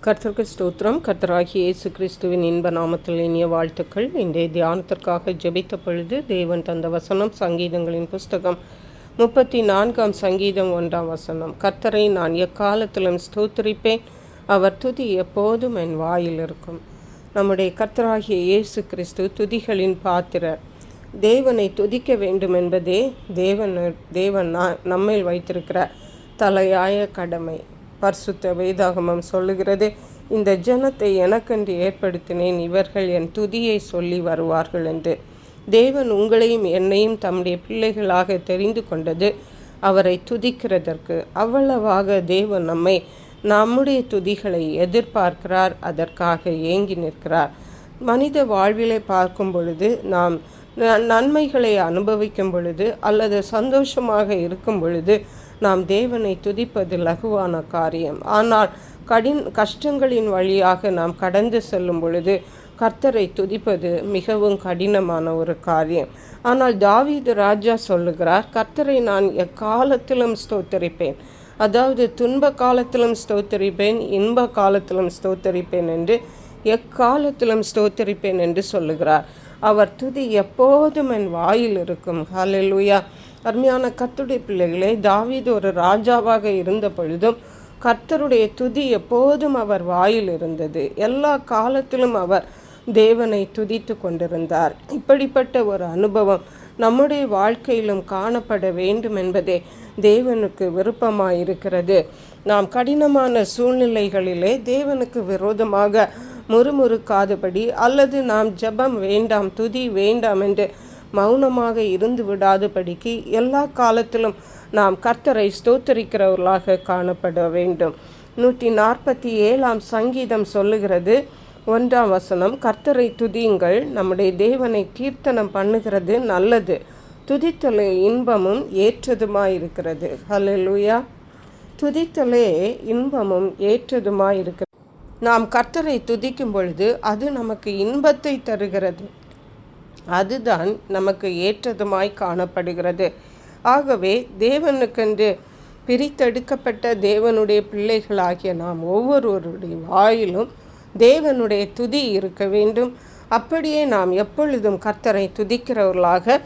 கர்த்தருக்கு ஸ்தோத்திரம். கர்த்தராகிய இயேசு கிறிஸ்துவின் இன்ப நாமத்தில் இனிய வாழ்த்துக்கள். இன்றைய தியானத்திற்காக ஜெபித்த பொழுது தேவன் தந்த வசனம் சங்கீதங்களின் புஸ்தகம் 34 சங்கீதம் 1 கர்த்தரை நான் எக்காலத்திலும் ஸ்தோத்திரிப்பேன், அவர் துதி எப்போதும் என் வாயில் இருக்கும். நம்முடைய கர்த்தராகிய இயேசு கிறிஸ்து துதிகளின் பாத்திரர். தேவனை துதிக்க வேண்டும் என்பதே தேவன் நம்மேல் வைத்திருக்கிற தலையாய கடமை. பரிசுத்த வேதாகமம் சொல்லுகிறது, இந்த ஜனத்தை எனக்கென்று ஏற்படுத்தினேன், இவர்கள் என் துதியை சொல்லி வருவார்கள் என்று. தேவன் உங்களையும் என்னையும் தம்முடைய பிள்ளைகளாக தெரிந்து கொண்டது அவரை துதிக்கிறதற்கு. அவ்வளவாக தேவன் நம்முடைய துதிகளை எதிர்பார்க்கிறார், அதற்காக ஏங்கி நிற்கிறார். மனித வாழ்விலை பார்க்கும் பொழுது, நாம் நன்மைகளை அனுபவிக்கும் பொழுது அல்லது சந்தோஷமாக இருக்கும் பொழுது நாம் தேவனை துதிப்பது லகுவான காரியம். ஆனால் கஷ்டங்களின் வழியாக நாம் கடந்து செல்லும் பொழுது கர்த்தரை துதிப்பது மிகவும் கடினமான ஒரு காரியம். ஆனால் தாவீது ராஜா சொல்லுகிறார், கர்த்தரை நான் எக்காலத்திலும் ஸ்தோத்தரிப்பேன். அதாவது துன்ப காலத்திலும் ஸ்தோத்தரிப்பேன், இன்ப காலத்திலும் ஸ்தோத்தரிப்பேன் என்று, எக்காலத்திலும் ஸ்தோத்தரிப்பேன் என்று சொல்லுகிறார். அவர் துதி எப்போதும் என் வாயில் இருக்கும். ஹல்லேலூயா. அருமையான கர்த்தருடைய பிள்ளைகளே, தாவீது ஒரு ராஜாவாக இருந்த பொழுதும் கர்த்தருடைய துதி எப்போதும் அவர் வாயில் இருந்தது. எல்லா காலத்திலும் அவர் தேவனை துதித்து கொண்டிருந்தார். இப்படிப்பட்ட ஒரு அனுபவம் நம்முடைய வாழ்க்கையிலும் காணப்பட வேண்டும் என்பதே தேவனுக்கு விருப்பமாயிருக்கிறது. நாம் கடினமான சூழ்நிலைகளிலே தேவனுக்கு விரோதமாக முறுமுறுக்காதபடி அல்லது நாம் ஜெபம் வேண்டாம், துதி வேண்டாம் என்று மௌனமாக இருந்து விடாதபடிக்கு எல்லா காலத்திலும் நாம் கர்த்தரை ஸ்தோத்தரிக்கிறவர்களாக காணப்பட வேண்டும். 147 சங்கீதம் சொல்லுகிறது 1 கர்த்தரை துதியுங்கள், நம்முடைய தேவனை கீர்த்தனம் பண்ணுகிறது நல்லது, துதித்தலே இன்பமும் ஏற்றதுமாயிருக்கிறது. ஹல்லேலூயா. துதித்தலே இன்பமும் ஏற்றதுமாயிருக்கிறது. நாம் கர்த்தரை துதிக்கும் பொழுது அது நமக்கு இன்பத்தை தருகிறது, அதுதான் நமக்கு ஏற்றதுமாய் காணப்படுகிறது. ஆகவே தேவனுக்கென்று பிரித்தெடுக்கப்பட்ட தேவனுடைய பிள்ளைகளாகிய நாம் ஒவ்வொருவருடைய வாயிலும் தேவனுடைய துதி இருக்க வேண்டும். அப்படியே நாம் எப்பொழுதும் கர்த்தரை துதிக்கிறவர்களாக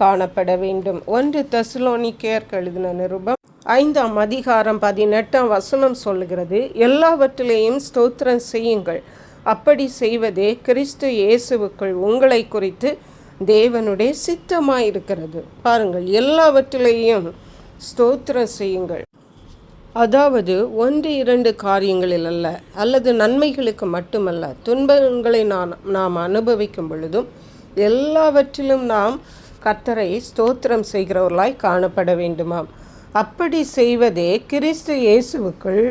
காணப்பட வேண்டும். 1 தெசலோனிக்கேயருக்கு எழுதின நிருபம் 5 சொல்லுகிறது, எல்லாவற்றிலேயும் ஸ்தோத்திரம் செய்யுங்கள், அப்படி செய்வதே கிறிஸ்து இயேசுவுக்குள் உங்களை குறித்து தேவனுடைய சித்தமாயிருக்கிறது. பாருங்கள், எல்லாவற்றிலேயும் ஸ்தோத்திரம் செய்யுங்கள். அதாவது 1-2 காரியங்களில் அல்ல, அல்லது நன்மைகளுக்கு மட்டுமல்ல, துன்பங்களை நாம் அனுபவிக்கும் பொழுதும் எல்லாவற்றிலும் நாம் கர்த்தரை ஸ்தோத்திரம் செய்கிறவர்களாய் காணப்பட வேண்டுமாம். அப்படி செய்வதே கிறிஸ்து இயேசுவுக்குள்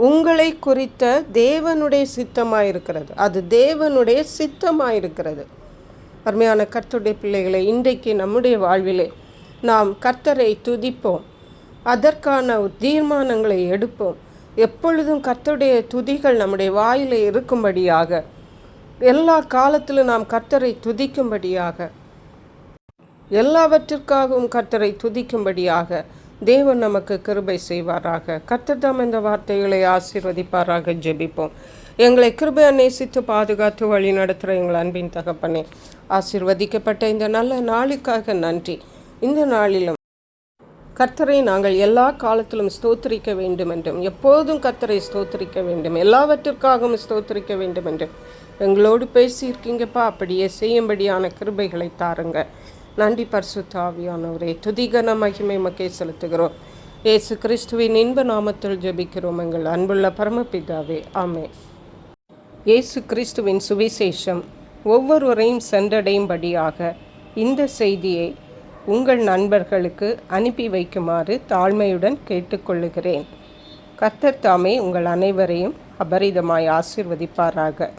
உங்களை குறித்த தேவனுடைய சித்தமாயிருக்கிறது. அது தேவனுடைய சித்தமாயிருக்கிறது. அருமையான கர்த்தருடைய பிள்ளைகளை, இன்றைக்கு நம்முடைய வாழ்விலே நாம் கர்த்தரை துதிப்போம், அதற்கான தீர்மானங்களை எடுப்போம். எப்பொழுதும் கர்த்தருடைய துதிகள் நம்முடைய வாயிலே இருக்கும்படியாக, எல்லா காலத்திலும் நாம் கர்த்தரை துதிக்கும்படியாக, எல்லாவற்றிற்காகவும் கர்த்தரை துதிக்கும்படியாக தேவன் நமக்கு கிருபை செய்வாராக. கர்த்தர் தாம் இந்த வார்த்தைகளை ஆசீர்வதிப்பாராக. ஜெபிப்போம். எங்களை கிருபையை நேசித்து பாதுகாத்து வழி நடத்துகிற எங்கள் அன்பின் தகப்பனே, ஆசீர்வதிக்கப்பட்ட இந்த நல்ல நாளுக்காக நன்றி. இந்த நாளிலும் கர்த்தரை நாங்கள் எல்லா காலத்திலும் ஸ்தோத்திரிக்க வேண்டும் என்றும், எப்போதும் கர்த்தரை ஸ்தோத்திரிக்க வேண்டும், எல்லாவற்றிற்காகவும் ஸ்தோத்திரிக்க வேண்டும் என்றும் எங்களோடு பேசியிருக்கீங்கப்பா. அப்படியே செய்யும்படியான கிருபைகளை தாருங்க. நன்றி பரிசுத்த ஆவியானவரே. துதிகன மகிமை மக்கே செலுத்துகிறோம். இயேசு கிறிஸ்துவின் இன்ப நாமத்தில் ஜெபிக்கிறோம் எங்கள் அன்புள்ள பரமபிதாவே, ஆமென். இயேசு கிறிஸ்துவின் சுவிசேஷம் ஒவ்வொருவரையும் சென்றடையும்படியாக இந்த செய்தியை உங்கள் நண்பர்களுக்கு அனுப்பி வைக்குமாறு தாழ்மையுடன் கேட்டுக்கொள்ளுகிறேன். கர்த்தர் தாமே உங்கள் அனைவரையும் அபரிதமாய் ஆசீர்வதிப்பாராக.